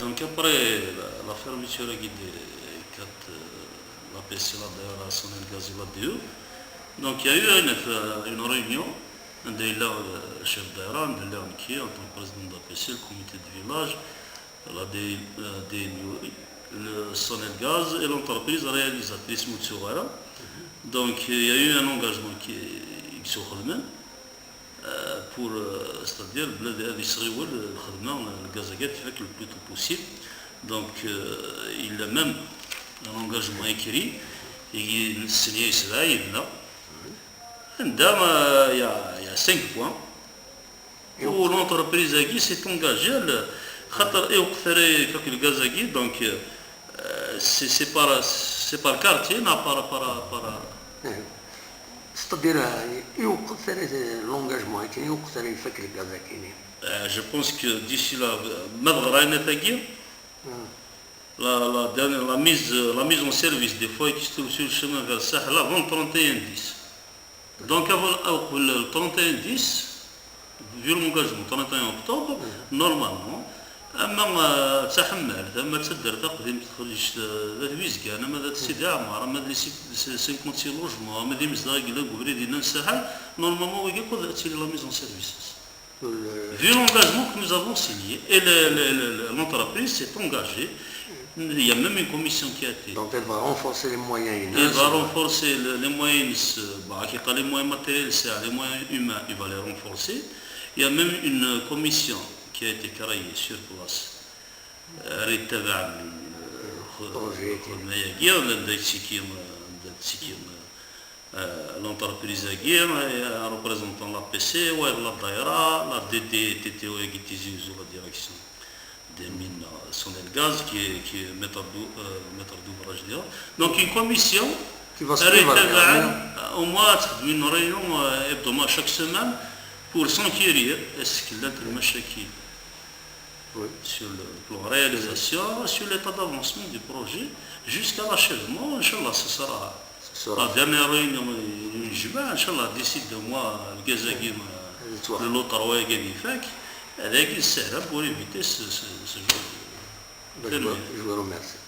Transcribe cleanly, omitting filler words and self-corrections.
Donc après la fermeture de la PC d'ailleurs à Sonel Gaz et l'ADE, donc il y a eu une réunion de le chef d'Aéran, de qui en tant que président de la PC, le comité de village, le Sonel Gaz et l'entreprise réalisatrice Moutsouara. Donc il y a eu un engagement qui est sur le même. Pour, c'est-à-dire le gaz à gaz fait le plus tôt possible. Donc il a même un engagement écrit et il signé Israël. Il y a 5 points où l'entreprise s'est engagée le gaz à gaz. Donc c'est par quartier, non par c'est-à-dire l'engagement qui est je pense que d'ici là, la mise en service des foyers qui se trouvent sur le chemin vers Sahel avant le 31-10. Donc avant le 31-10, vu l'engagement 31 octobre, normalement, أما تحمل ثم تصدر تقديم تخرج الويزكا أنا ماذا تسيد عمار ماذا 56 لوجمون ماذا مزداق لا قبري دينا الساحل normalement oui quoi c'est la mise en service vu l'engagement que nous avons signé et l'entreprise s'est engagée. Il y a même une commission qui a été. Donc elle va renforcer les moyens. Elle va renforcer les moyens, les moyens matériels, les moyens humains, il va les renforcer. Il y a même une commission qui a été créée sur place. L'entreprise représentant la PC, la DAIRA, la DTTO et la direction des mines Sonel Gaz qui est maître d'ouvrage. Donc une commission qui va se au moins une réunion hebdomadaire chaque semaine pour s'enquérir est-ce qu'il y a des machakil sur le plan réalisation, sur l'état d'avancement du projet jusqu'à l'achèvement. Inch'Allah, ce sera la dernière réunion du juin. Inch'Allah, d'ici 2 mois, le gazagim de l'autre ouais Genifak, avec une serre pour éviter ce genre de. Je vous remercie.